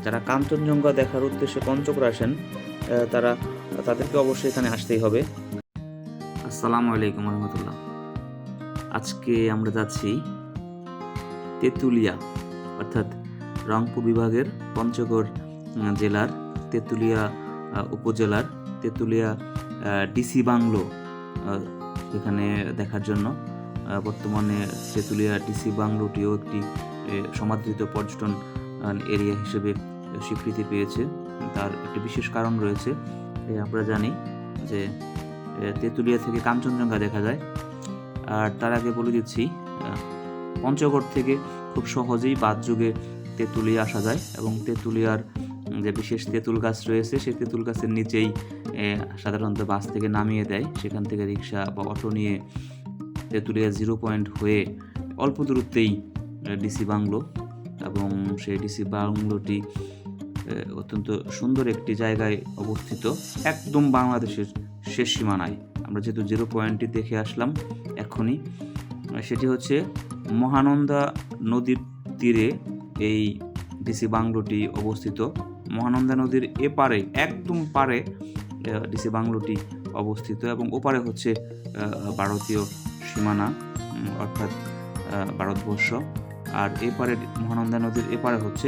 যারা কাঞ্চনজঙ্ঘা দেখার উদ্দেশ্যে পঞ্চগড় আসেন তাদেরকে অবশ্যই এখানে আসতেই হবে। আসসালামু আলাইকুম রহমতুল্লাহ। আজকে আমরা যাচ্ছি তেঁতুলিয়া, অর্থাৎ রংপুর বিভাগের পঞ্চগড় জেলার তেঁতুলিয়া উপজেলার তেঁতুলিয়া ডিসি বাংলো এখানে দেখার জন্য। বর্তমানে তেঁতুলিয়া ডিসি বাংলোটিও একটি সমাদৃত পর্যটন এরিয়া হিসেবে স্বীকৃতি পেয়েছে। তার একটি বিশেষ কারণ রয়েছে। আমরা জানি যে তেঁতুলিয়া থেকে কাঞ্চনজঙ্ঘা দেখা যায়। আর তার আগে বলে দিচ্ছি, পঞ্চগড় থেকে খুব সহজেই বাসযোগে তেঁতুলিয়া আসা যায় এবং তেঁতুলিয়ার যে বিশেষ তেঁতুল গাছ রয়েছে সেই তেঁতুল গাছের নিচেই সাধারণত বাস থেকে নামিয়ে দেয়। সেখান থেকে রিক্সা বা অটো নিয়ে তেঁতুলিয়া 0 পয়েন্ট হয়ে অল্প দূরত্বেই ডিসি বাংলো, এবং সেই ডিসি বাংলোটি অত্যন্ত সুন্দর একটি জায়গায় অবস্থিত, একদম বাংলাদেশের শেষ সীমানায়। আমরা যেহেতু 0 পয়েন্টটি দেখে আসলাম এখনই, সেটি হচ্ছে মহানন্দা নদীর তীরে এই ডিসি বাংলোটি অবস্থিত। মহানন্দা নদীর এপারে, একদম পারে ডিসি বাংলোটি অবস্থিত এবং ওপারে হচ্ছে ভারতীয় সীমানা, অর্থাৎ ভারতবর্ষ। আর এপারে মহানন্দা নদীর এপারে হচ্ছে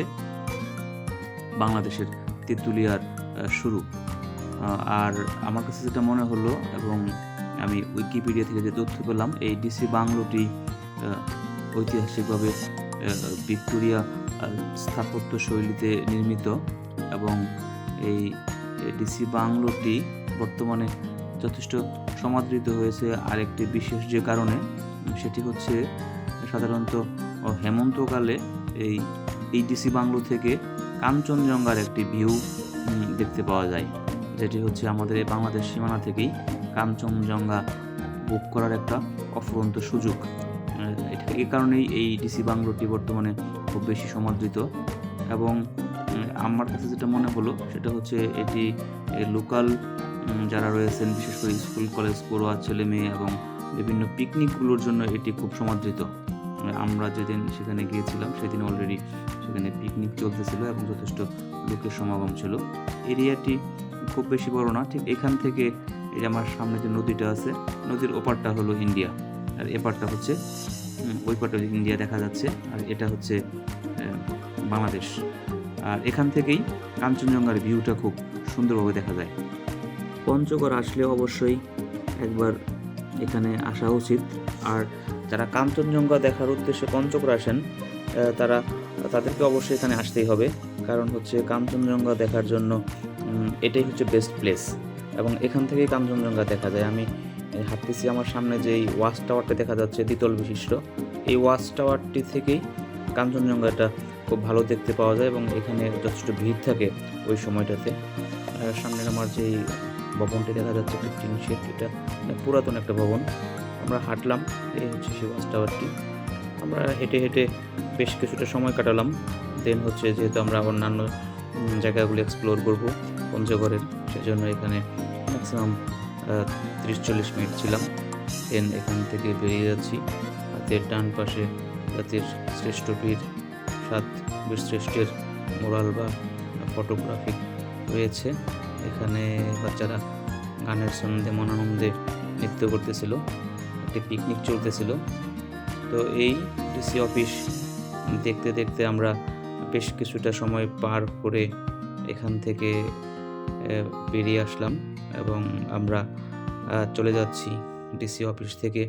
বাংলাদেশের তেঁতুলিয়ার শুরু। আর আমার কাছে যেটা মনে হলো, এবং আমি উইকিপিডিয়া থেকে যে তথ্য পেলাম, এই ডিসি বাংলোটি ঐতিহাসিকভাবে ভিক্টোরিয়া স্থাপত্য শৈলীতে নির্মিত, এবং এই ডিসি বাংলোটি বর্তমানে যথেষ্ট সমাদৃত হয়েছে আরেকটি বিশেষ যে কারণে, সেটি হচ্ছে সাধারণত হেমন্তকালে এই ডিসি বাংলো থেকে কাঞ্চনজঙ্ঘার একটি ভিউ দেখতে পাওয়া যায়, যেটি হচ্ছে আমাদের এই বাংলাদেশ সীমানা থেকেই কাঞ্চনজঙ্ঘা বুক করার একটা অফুরন্ত সুযোগ। এই কারণেই এই ডিসি বাংলোটি বর্তমানে খুব বেশি সমাদৃত। এবং আমার কাছে যেটা মনে হলো সেটা হচ্ছে এটি লোকাল যারা রয়েছেন, বিশেষ করে স্কুল কলেজ পড়ুয়া ছেলে মেয়ে এবং বিভিন্ন পিকনিকগুলোর জন্য এটি খুব সমাদৃত। আমরা যেদিন সেখানে গিয়েছিলাম সেদিন অলরেডি সেখানে পিকনিক চলতেছিল এবং যথেষ্ট লোকের সমাগম ছিল। এরিয়াটি খুব বেশি বড় না। ঠিক এখান থেকে এই আমার সামনে যে নদীটা আছে, নদীর ওপারটা হলো ইন্ডিয়া, আর এপারটা হচ্ছে ওই পারটা ইন্ডিয়া দেখা যাচ্ছে, আর এটা হচ্ছে বাংলাদেশ। আর এখান থেকেই কাঞ্চনজঙ্ঘার ভিউটা খুব সুন্দরভাবে দেখা যায়। পঞ্চগড় আসলে অবশ্যই একবার এখানে আসা উচিত। আর যারা কাঞ্চনজঙ্ঘা দেখার উদ্দেশ্যে পঞ্চগড় আসেন তাদেরকে অবশ্যই এখানে আসতেই হবে, কারণ হচ্ছে কাঞ্চনজঙ্ঘা দেখার জন্য এটাই হচ্ছে বেস্ট প্লেস, এবং এখান থেকেই কাঞ্চনজঙ্ঘা দেখা যায়। আমি হাঁটতেছি, আমার সামনে যে এই ওয়াচ টাওয়ারটা দেখা যাচ্ছে দ্বিতল বিশিষ্ট, এই ওয়াচ টাওয়ারটি থেকেই কাঞ্চনজঙ্ঘাটা খুব ভালো দেখতে পাওয়া যায় এবং এখানে যথেষ্ট ভিড় থাকে ওই সময়টাতে। সামনের আমার যেই ভবনটি দেখা যাচ্ছে একটা টিন শেড, এটা পুরাতন একটা ভবন। আমরা হাঁটলাম, এই হচ্ছে সেই ওয়াচ টাওয়ারটি। আমরা হেঁটে হেঁটে বেশ কিছুটা সময় কাটালাম। দেন হচ্ছে যেহেতু আমরা অন্যান্য জায়গাগুলো এক্সপ্লোর করব পঞ্চগড়ের, সেজন্য এখানে ম্যাক্সিমাম 30-40 মিনিট ছিলাম। দেন এখান থেকে বেরিয়ে যাচ্ছি। হাতের ডান পাশে জাতির শ্রেষ্ঠ বীর 7 বীরশ্রেষ্ঠের মোরাল বা ফটোগ্রাফি রয়েছে। এখানে বাচ্চারা গানের ছন্দে মনানন্দে নৃত্য করতেছিল, একটি পিকনিক চলতেছিল। তো এই ডিসি অফিস দেখতে দেখতে আমরা বেশ কিছুটা সময় পার করে এখান থেকে বেরিয়ে আসলাম এবং আমরা চলে যাচ্ছি ডিসি অফিস থেকে